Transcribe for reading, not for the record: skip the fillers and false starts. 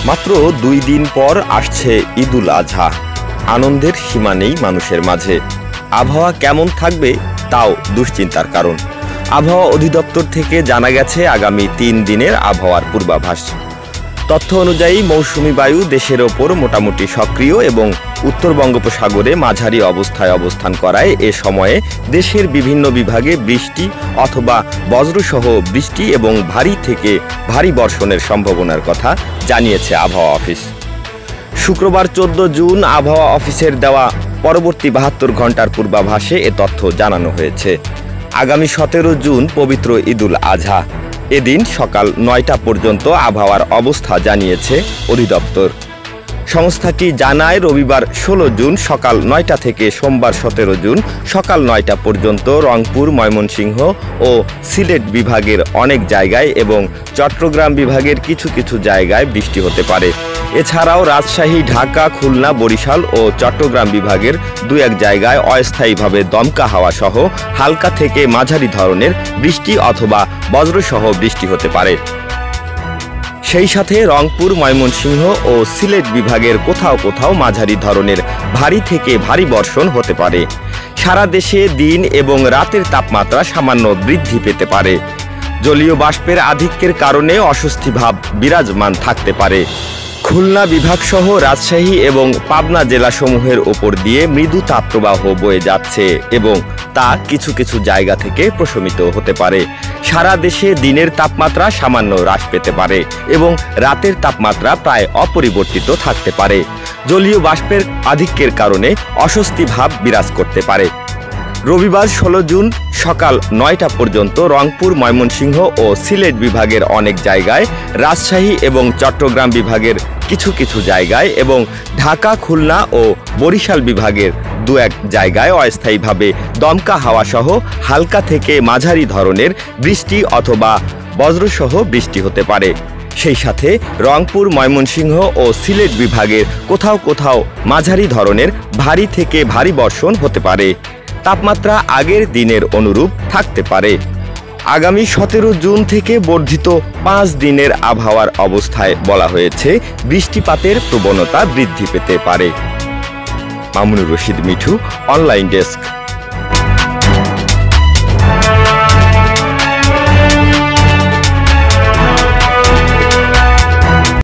মাত্র 2 দিন পর আসছে ঈদুল আজহা। আনন্দের সীমা নেই মানুষের মাঝে। আবহাওয়া কেমন থাকবে তাও দুশ্চিন্তার কারণ। আবহাওয়া অধিদপ্তর থেকে জানা গেছে আগামী 3 দিনের আবহাওয়ার পূর্বাভাস। তথ্য অনুযায়ী মৌসুমি বায়ু দেশের ওপর মোটামুটি সক্রিয় এবং উত্তর বঙ্গোপসাগরে মাঝারি অবস্থায় অবস্থান করায় এ সময়ে দেশের বিভিন্ন বিভাগে বৃষ্টি অথবা বজ্রসহ বৃষ্টি এবং ভারী থেকে ভারী বর্ষণের সম্ভাবনার কথা জানিয়েছে আবহাওয়া অফিস। শুক্রবার 14 জুন আবহাওয়া অফিসের দেওয়া পরবর্তী 72 ঘন্টার পূর্বাভাসে এ তথ্য জানানো হয়েছে। আগামী 17 জুন পবিত্র ঈদুল আজহা। এদিন সকাল 9টা পর্যন্ত আবহাওয়ার অবস্থা জানিয়েছে অধিদপ্তর। সংস্থাটি জানায় রবিবার 16 জুন সকাল 9টা থেকে সোমবার 17 জুন সকাল 9টা পর্যন্ত রংপুর, ময়মনসিংহ ও সিলেট বিভাগের অনেক জায়গায় এবং চট্টগ্রাম বিভাগের কিছু কিছু জায়গায় বৃষ্টি হতে পারে। এছাড়াও রাজশাহী, ঢাকা, খুলনা, বরিশাল ও চট্টগ্রাম বিভাগের 2-1 জায়গায় অস্থায়ীভাবে দমকা হাওয়া সহ হালকা থেকে মাঝারি ধরনের বৃষ্টি অথবা বজ্রসহ বৃষ্টি হতে পারে। সেই সাথে রংপুর, ময়মনসিংহ ও সিলেট বিভাগের কোথাও কোথাও মাঝারি ধরনের ভারী থেকে ভারী বর্ষণ হতে পারে। সারা দেশে দিন এবং রাতের তাপমাত্রা সামান্য বৃদ্ধি পেতে পারে। জলীয় বাষ্পের আধিক্যের কারণে অস্বস্তি ভাব বিরাজমান থাকতে পারে। খুলনা বিভাগসহ রাজশাহী এবং পাবনা জেলাসমূহের ওপর দিয়ে মৃদু তাপপ্রবাহ বয়ে যাচ্ছে এবং তা কিছু কিছু জায়গা থেকে প্রশমিত হতে পারে। সারা দেশে দিনের তাপমাত্রা সামান্য হ্রাস পেতে পারে এবং রাতের তাপমাত্রা প্রায় অপরিবর্তিত থাকতে পারে। জলীয় বাষ্পের আধিক্যের কারণে অস্বস্তি ভাব বিরাজ করতে পারে। রবিবার 16 জুন সকাল 9টা পর্যন্ত রংপুর, ময়মনসিংহ ও সিলেট বিভাগের অনেক জায়গায়, রাজশাহী এবং চট্টগ্রাম বিভাগের কিছু কিছু জায়গায় এবং ঢাকা, খুলনা ও বরিশাল বিভাগের 2-1 জায়গায় অস্থায়ীভাবে দমকা হাওয়া সহ হালকা থেকে মাঝারি ধরনের বৃষ্টি অথবা বজ্রসহ বৃষ্টি হতে পারে। সেই সাথে রংপুর, ময়মনসিংহ ও সিলেট বিভাগের কোথাও কোথাও মাঝারি ধরনের ভারী থেকে ভারী বর্ষণ হতে পারে। তাপমাত্রা আগের দিনের অনুরূপ থাকতে পারে। আগামী 17 জুন থেকে বর্ধিত 5 দিনের আবহাওয়ার অবস্থায় বলা হয়েছে বৃষ্টিপাতের প্রবণতা বৃদ্ধি পেতে পারে। Mamunur Rashid Mithu, online desk.